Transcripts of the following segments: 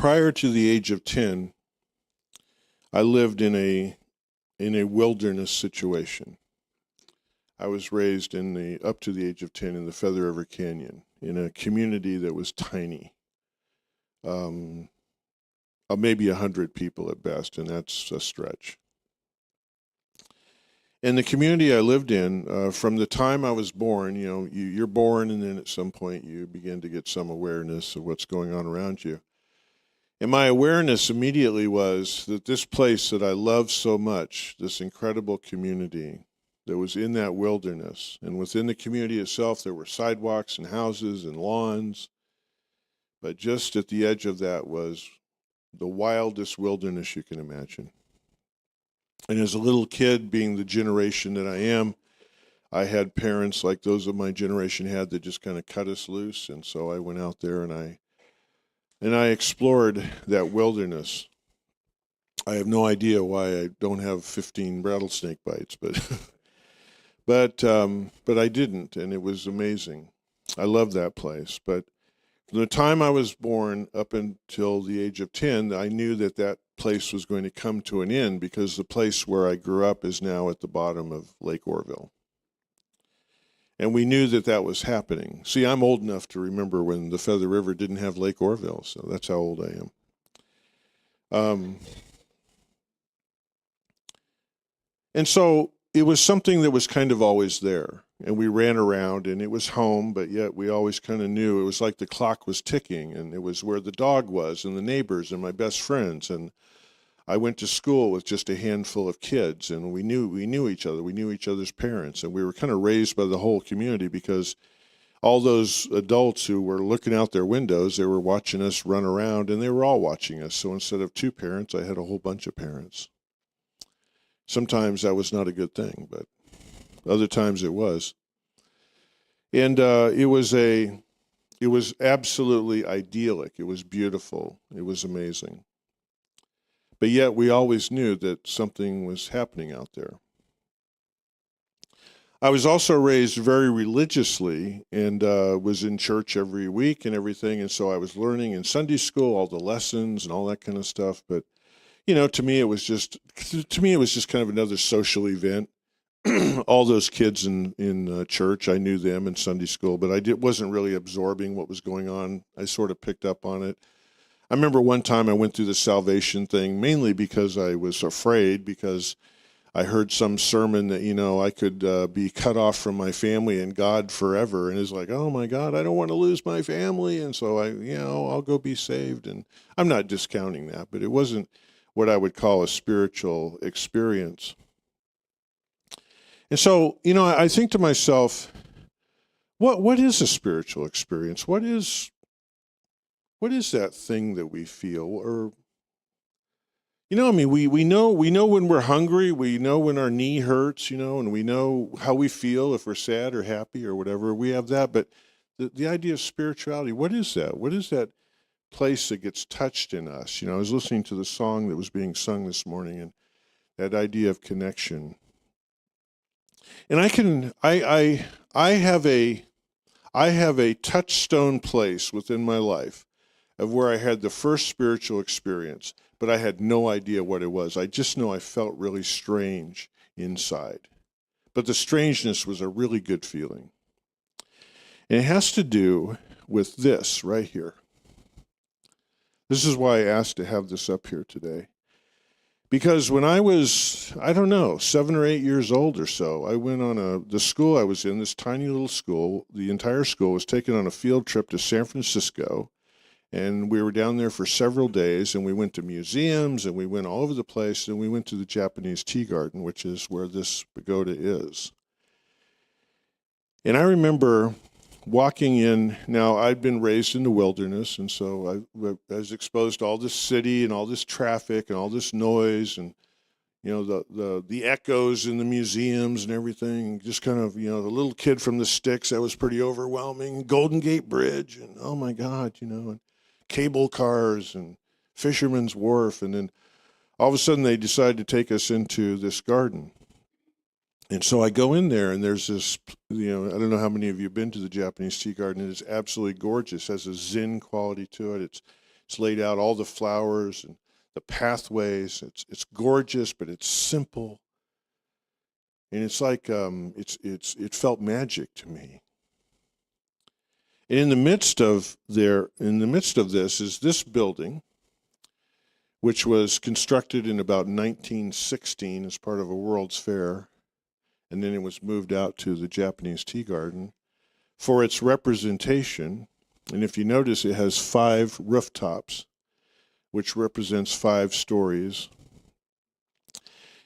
prior to the age of 10, I lived in a wilderness situation. I was raised up to the age of 10 in the Feather River Canyon in a community that was tiny, maybe 100 people at best, and that's a stretch. And the community I lived in, from the time I was born, you're born, and then at some point you begin to get some awareness of what's going on around you. And my awareness immediately was that this place that I loved so much, this incredible community that was in that wilderness, and within the community itself there were sidewalks and houses and lawns, but just at the edge of that was the wildest wilderness you can imagine. And as a little kid, being the generation that I am, I had parents like those of my generation had that just kind of cut us loose, and so I went out there and I explored that wilderness. I have no idea why I don't have 15 rattlesnake bites, but I didn't, and it was amazing. I loved that place. But from the time I was born up until the age of 10, I knew that place was going to come to an end because the place where I grew up is now at the bottom of Lake Oroville. And we knew that was happening. See, I'm old enough to remember when the Feather River didn't have Lake Oroville, so that's how old I am. And so it was something that was kind of always there. And we ran around, and it was home, but yet we always kind of knew. It was like the clock was ticking, and it was where the dog was, and the neighbors, and my best friends. And I went to school with just a handful of kids, and we knew each other. We knew each other's parents, and we were kind of raised by the whole community because all those adults who were looking out their windows, they were watching us run around, and they were all watching us. So instead of 2 parents, I had a whole bunch of parents. Sometimes that was not a good thing, but other times it was. And it was absolutely idyllic. It was beautiful. It was amazing. But yet we always knew that something was happening out there. I was also raised very religiously and was in church every week and everything. And so I was learning in Sunday school all the lessons and all that kind of stuff. But, to me it was just kind of another social event. All those kids in church, I knew them in Sunday school, but I wasn't really absorbing what was going on. I sort of picked up on it. I remember one time I went through the salvation thing mainly because I was afraid, because I heard some sermon that, I could be cut off from my family and God forever. And it's like, oh my God, I don't want to lose my family. And so I'll go be saved. And I'm not discounting that, but it wasn't what I would call a spiritual experience. And so, I think to myself, what is a spiritual experience? What is that thing that we feel? Or, we know when we're hungry, we know when our knee hurts, and we know how we feel if we're sad or happy or whatever. We have that, but the idea of spirituality, what is that? What is that place that gets touched in us? I was listening to the song that was being sung this morning, and that idea of connection. And I have a touchstone place within my life of where I had the first spiritual experience, but I had no idea what it was. I just know I felt really strange inside. But the strangeness was a really good feeling. And it has to do with this right here. This is why I asked to have this up here today. Because when I was, 7 or 8 years old or so, I went on the school I was in, this tiny little school, the entire school was taken on a field trip to San Francisco, and we were down there for several days, and we went to museums, and we went all over the place, and we went to the Japanese tea garden, which is where this pagoda is. And I remember walking in. Now, I'd been raised in the wilderness, and so I was exposed to all this city and all this traffic and all this noise and, the echoes in the museums and everything. Just kind of, the little kid from the sticks, that was pretty overwhelming. Golden Gate Bridge, and oh my God, and cable cars and Fisherman's Wharf. And then all of a sudden they decided to take us into this garden. And so I go in there, and there's this, I don't know how many of you have been to the Japanese tea garden. It is absolutely gorgeous. It has a zen quality to it. It's It's laid out, all the flowers and the pathways. It's gorgeous, but it's simple. And it's like it felt magic to me. And in the midst of this is this building, which was constructed in about 1916 as part of a World's Fair, and then it was moved out to the Japanese tea garden for its representation. And if you notice, it has 5 rooftops, which represents 5 stories.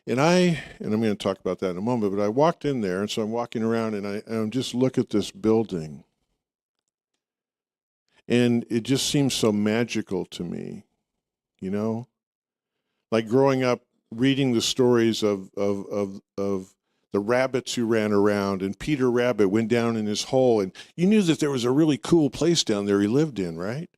And I'm going to talk about that in a moment, but I walked in there, and so I'm walking around, and I'm just look at this building. And it just seems so magical to me, you know? Like growing up, reading the stories of the rabbits who ran around, and Peter Rabbit went down in his hole, and you knew that there was a really cool place down there he lived in, right?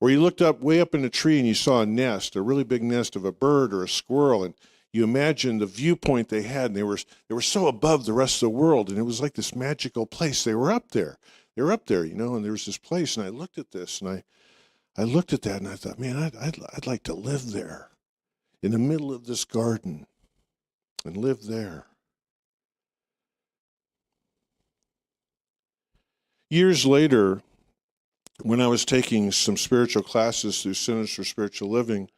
Or you looked up way up in a tree and you saw a nest, a really big nest of a bird or a squirrel, and you imagined the viewpoint they had, and they were so above the rest of the world, and it was like this magical place. They were up there. They were up there, you know, and there was this place, and I looked at this, and I looked at that, and I thought, man, I'd like to live there in the middle of this garden and live there. Years later, when I was taking some spiritual classes through Centers for Spiritual Living,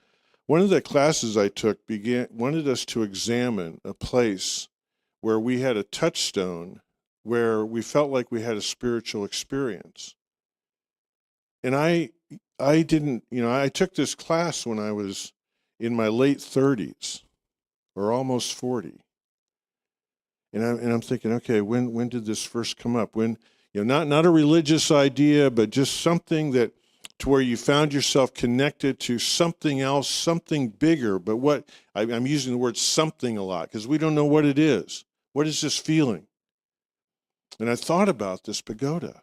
one of the classes I took wanted us to examine a place where we had a touchstone where we felt like we had a spiritual experience. And I didn't, you know, I took this class when I was in my late 30s or almost 40. And I'm thinking, okay, when did this first come up? When, you know, not a religious idea, but just something that to where you found yourself connected to something else, something bigger. But what I'm using the word something a lot because we don't know what it is. What is this feeling? And I thought about this pagoda.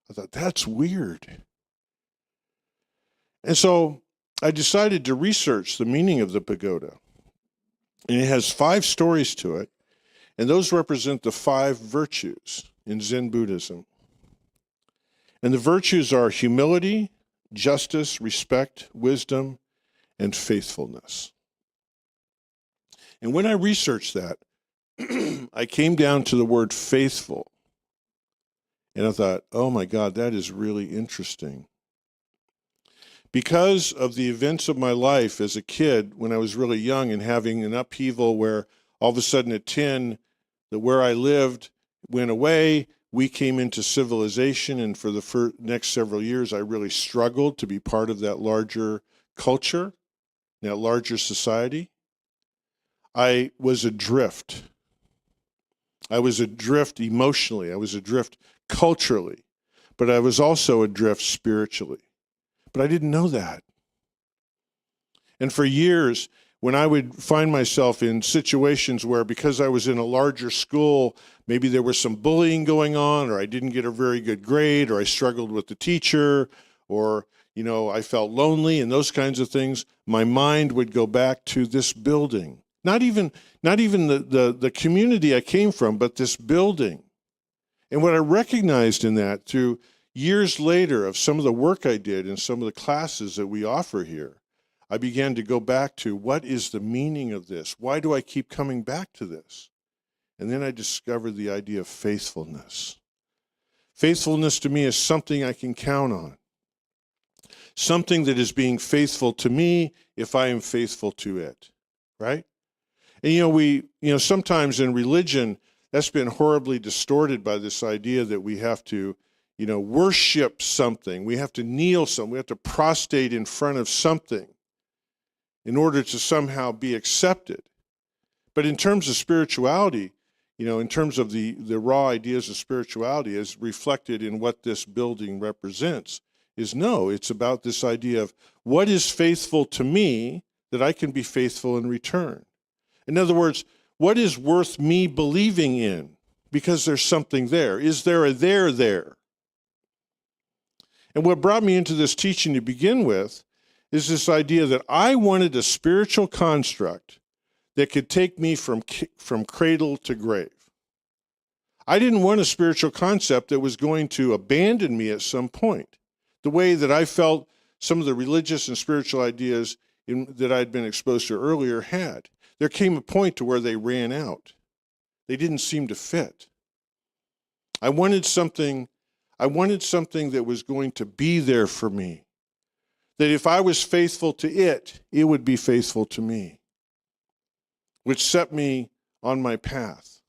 I thought, that's weird. And so I decided to research the meaning of the pagoda. And it has 5 stories to it. And those represent the 5 virtues in Zen Buddhism. And the virtues are humility, justice, respect, wisdom, and faithfulness. And when I researched that, I came down to the word faithful. And I thought, oh my God, that is really interesting. Because of the events of my life as a kid, when I was really young and having an upheaval where all of a sudden at 10, where I lived went away, we came into civilization, and for the next several years, I really struggled to be part of that larger culture, that larger society. I was adrift. I was adrift emotionally. I was adrift culturally, but I was also adrift spiritually. But I didn't know that. And for years, when I would find myself in situations where, because I was in a larger school, maybe there was some bullying going on, or I didn't get a very good grade, or I struggled with the teacher, or, you know, I felt lonely and those kinds of things, my mind would go back to this building. Not even the community I came from, but this building. And what I recognized in that through years later of some of the work I did and some of the classes that we offer here, I began to go back to, what is the meaning of this? Why do I keep coming back to this? And then I discovered the idea of faithfulness. Faithfulness to me is something I can count on. Something that is being faithful to me if I am faithful to it, right? And sometimes in religion, that's been horribly distorted by this idea that we have to, worship something. We have to kneel something. We have to prostrate in front of something in order to somehow be accepted. But in terms of spirituality, in terms of the raw ideas of spirituality as reflected in what this building represents, it's about this idea of what is faithful to me that I can be faithful in return. In other words, what is worth me believing in because there's something there? Is there a there? And what brought me into this teaching to begin with is this idea that I wanted a spiritual construct that could take me from cradle to grave. I didn't want a spiritual concept that was going to abandon me at some point. The way that I felt some of the religious and spiritual ideas that I'd been exposed to earlier had. There came a point to where they ran out. They didn't seem to fit. I wanted something that was going to be there for me. That if I was faithful to it, it would be faithful to me, which set me on my path.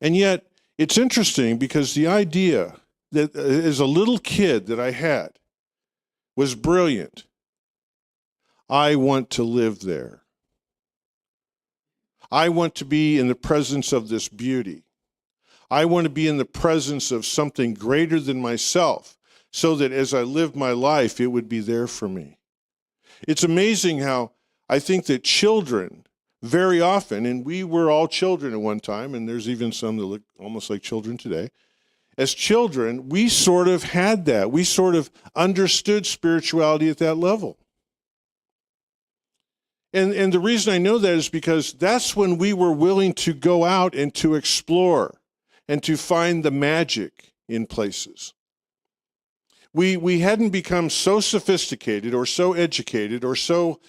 And yet, it's interesting because the idea that as a little kid that I had was brilliant. I want to live there. I want to be in the presence of this beauty. I want to be in the presence of something greater than myself, so that as I live my life, it would be there for me. It's amazing how I think that children, very often, and we were all children at one time, and there's even some that look almost like children today. As children, we sort of had that. We sort of understood spirituality at that level. And the reason I know that is because that's when we were willing to go out and to explore and to find the magic in places. We hadn't become so sophisticated or so educated or so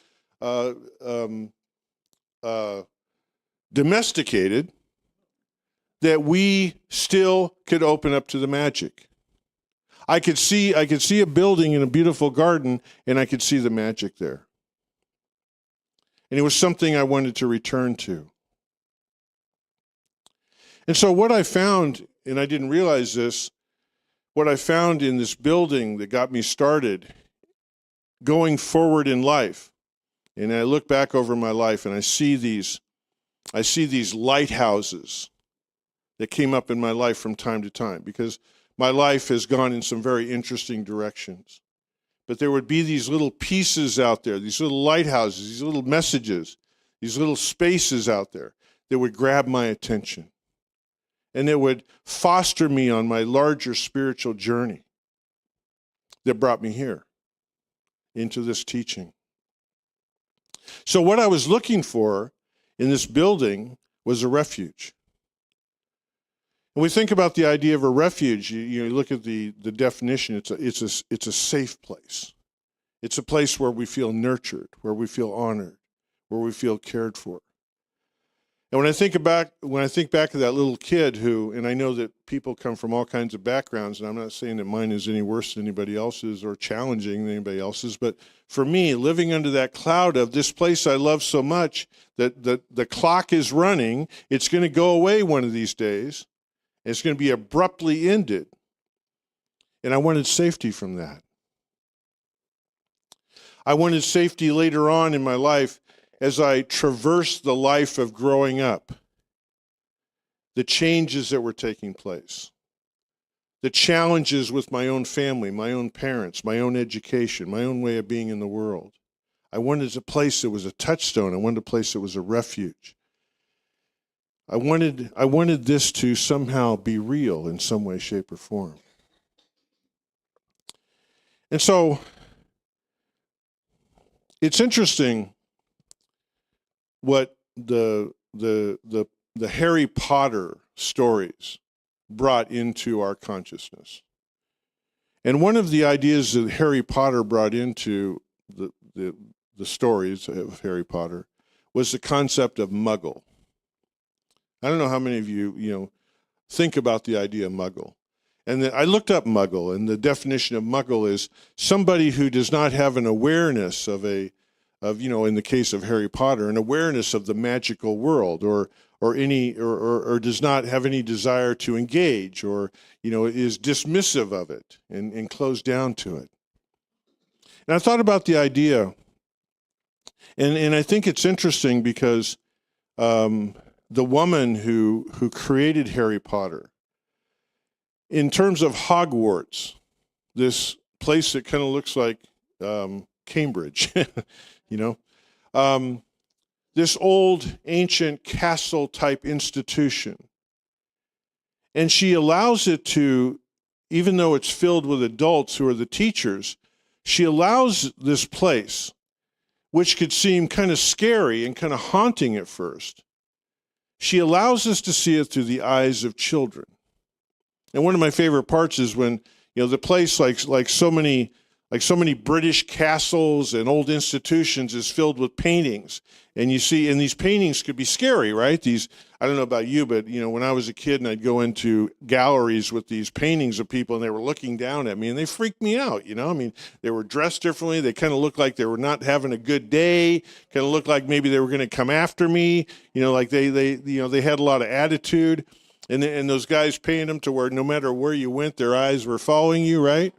domesticated that we still could open up to the magic. I could see a building in a beautiful garden, and I could see the magic there. And it was something I wanted to return to. And so what I found, and I didn't realize this, what I found in this building that got me started going forward in life, and I look back over my life and I see these lighthouses that came up in my life from time to time, because my life has gone in some very interesting directions. But there would be these little pieces out there, these little lighthouses, these little messages, these little spaces out there that would grab my attention. And it would foster me on my larger spiritual journey that brought me here into this teaching. So what I was looking for in this building was a refuge. When we think about the idea of a refuge, you look at the definition, it's a safe place. It's a place where we feel nurtured, where we feel honored, where we feel cared for. And when I think back to that little kid who, and I know that people come from all kinds of backgrounds, and I'm not saying that mine is any worse than anybody else's or challenging than anybody else's, but for me, living under that cloud of this place I love so much that the clock is running, it's going to go away one of these days, and it's going to be abruptly ended. And I wanted safety from that. I wanted safety later on in my life as I traversed the life of growing up, the changes that were taking place, the challenges with my own family, my own parents, my own education, my own way of being in the world. I wanted a place that was a touchstone. I wanted a place that was a refuge. I wanted this to somehow be real in some way, shape, or form. And so it's interesting what the Harry Potter stories brought into our consciousness. And one of the ideas that Harry Potter brought into the stories of Harry Potter was the concept of muggle. I don't know how many of you think about the idea of muggle. And I looked up muggle, and the definition of muggle is somebody who does not have an awareness of in the case of Harry Potter, an awareness of the magical world, or does not have any desire to engage, or is dismissive of it and closed down to it. And I thought about the idea, and I think it's interesting because the woman who created Harry Potter, in terms of Hogwarts, this place that kind of looks like Cambridge, this old ancient castle type institution. And she allows it to, even though it's filled with adults who are the teachers, she allows this place, which could seem kind of scary and kind of haunting at first, she allows us to see it through the eyes of children. And one of my favorite parts is when, the place, like so many like so many British castles and old institutions is filled with paintings. And you see, and these paintings could be scary, right? These, I don't know about you, but when I was a kid and I'd go into galleries with these paintings of people and they were looking down at me and they freaked me out, I mean, they were dressed differently. They kind of looked like they were not having a good day, kind of looked like maybe they were going to come after me, like they had a lot of attitude. And those guys painted them to where no matter where you went, their eyes were following you, right?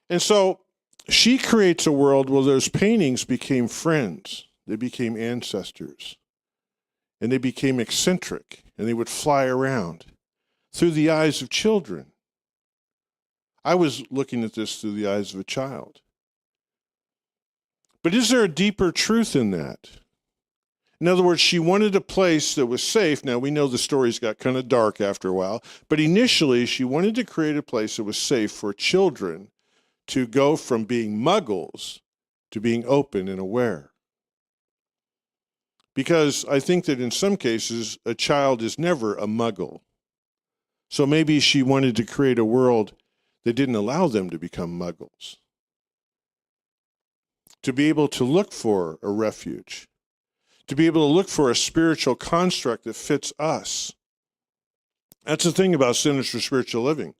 And so she creates a world where those paintings became friends. They became ancestors. And they became eccentric. And they would fly around through the eyes of children. I was looking at this through the eyes of a child. But is there a deeper truth in that? In other words, she wanted a place that was safe. Now, we know the stories got kind of dark after a while. But initially, she wanted to create a place that was safe for children to go from being muggles to being open and aware. Because I think that in some cases, a child is never a muggle. So maybe she wanted to create a world that didn't allow them to become muggles. To be able to look for a refuge. To be able to look for a spiritual construct that fits us. That's the thing about Centers for Spiritual Living.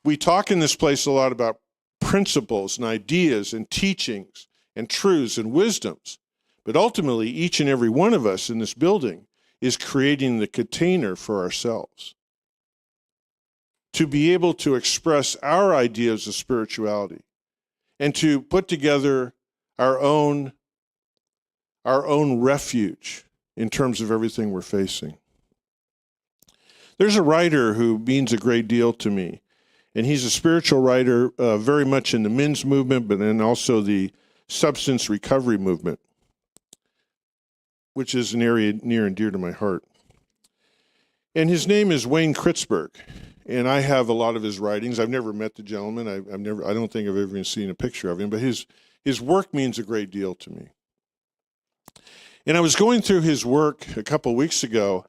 We talk in this place a lot about principles and ideas and teachings and truths and wisdoms. But ultimately, each and every one of us in this building is creating the container for ourselves to be able to express our ideas of spirituality and to put together our own refuge in terms of everything we're facing. There's a writer who means a great deal to me, and he's a spiritual writer very much in the men's movement, but then also the substance recovery movement, which is an area near and dear to my heart. And his name is Wayne Kritzberg, and I have a lot of his writings. I've never met the gentleman. I don't think I've ever even seen a picture of him, but his work means a great deal to me. And I was going through his work a couple weeks ago,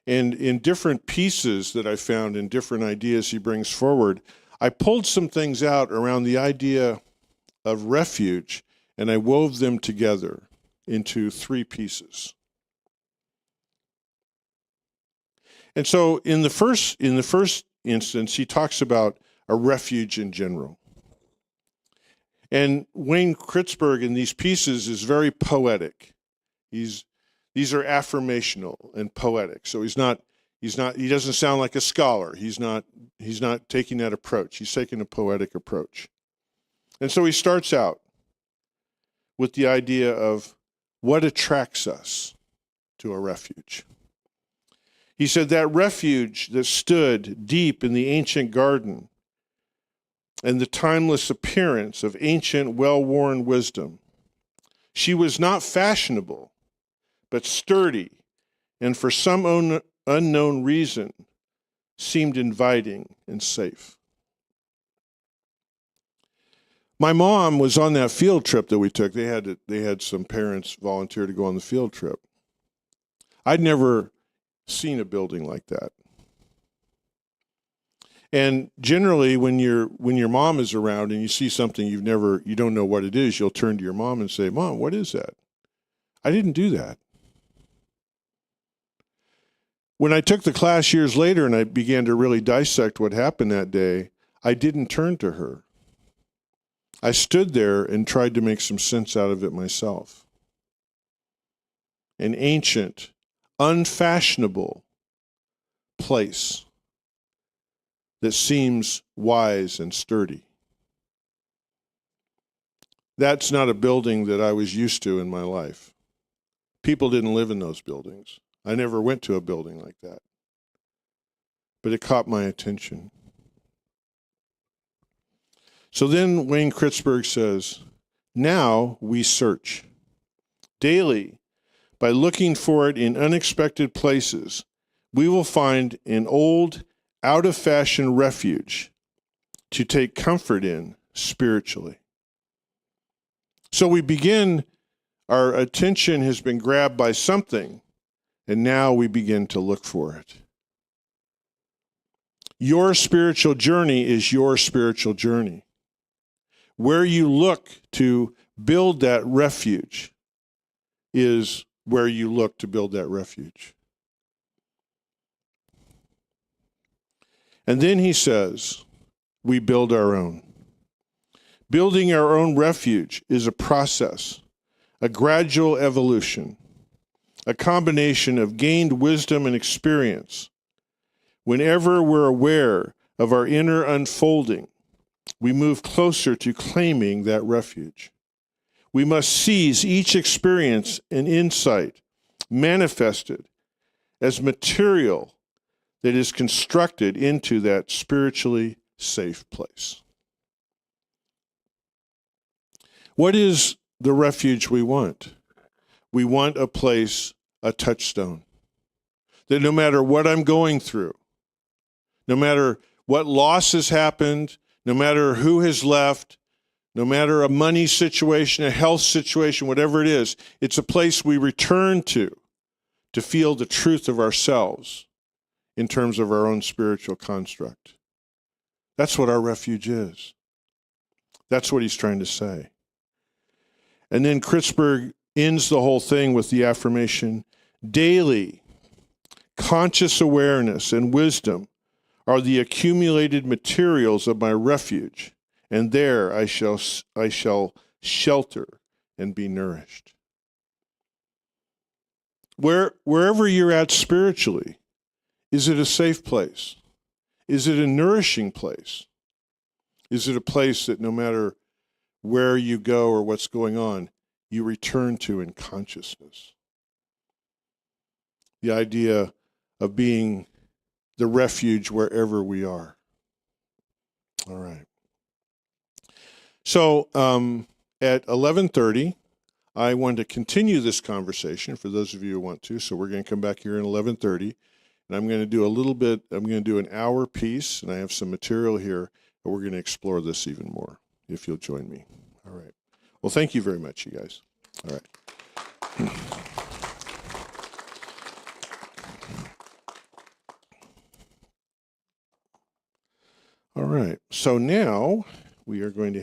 and in different pieces that I found and different ideas he brings forward, I pulled some things out around the idea of refuge, and I wove them together into 3 pieces. And so in the first instance, he talks about a refuge in general. And Wayne Kritzberg in these pieces is very poetic. These are affirmational and poetic. So he doesn't sound like a scholar. He's not taking that approach. He's taking a poetic approach. And so he starts out with the idea of what attracts us to a refuge. He said that refuge that stood deep in the ancient garden and the timeless appearance of ancient, well-worn wisdom. She was not fashionable, but sturdy, and for some unknown reason, seemed inviting and safe. My mom was on that field trip that we took. They had some parents volunteer to go on the field trip. I'd never seen a building like that. And generally, when your mom is around and you see something you don't know what it is, you'll turn to your mom and say, "Mom, what is that?" I didn't do that. When I took the class years later and I began to really dissect what happened that day, I didn't turn to her. I stood there and tried to make some sense out of it myself. An ancient, unfashionable place that seems wise and sturdy. That's not a building that I was used to in my life. People didn't live in those buildings. I never went to a building like that. But it caught my attention. So then Wayne Kritzberg says, now we search. Daily, by looking for it in unexpected places, we will find an old, out-of-fashion refuge to take comfort in spiritually. So we begin, our attention has been grabbed by something, and now we begin to look for it. Your spiritual journey is your spiritual journey. Where you look to build that refuge is where you look to build that refuge. And then he says, we build our own. Building our own refuge is a process, a gradual evolution, a combination of gained wisdom and experience. Whenever we're aware of our inner unfolding, we move closer to claiming that refuge. We must seize each experience and insight manifested as material that is constructed into that spiritually safe place. What is the refuge we want? We want a place, a touchstone, that no matter what I'm going through, no matter what loss has happened, no matter who has left, no matter a money situation, a health situation, whatever it is, it's a place we return to feel the truth of ourselves in terms of our own spiritual construct. That's what our refuge is. That's what he's trying to say. And then Kritzberg ends the whole thing with the affirmation, daily conscious awareness and wisdom are the accumulated materials of my refuge, and there I shall shelter and be nourished. Wherever you're at spiritually, is it a safe place? Is it a nourishing place? Is it a place that no matter where you go or what's going on, you return to in consciousness? The idea of being the refuge wherever we are. All right. So at 11:30, I want to continue this conversation for those of you who want to. So we're going to come back here at 11:30, and I'm going to do I'm going to do an hour piece, and I have some material here, and we're going to explore this even more, if you'll join me. All right. Well, thank you very much, you guys. All right. All right. So now we are going to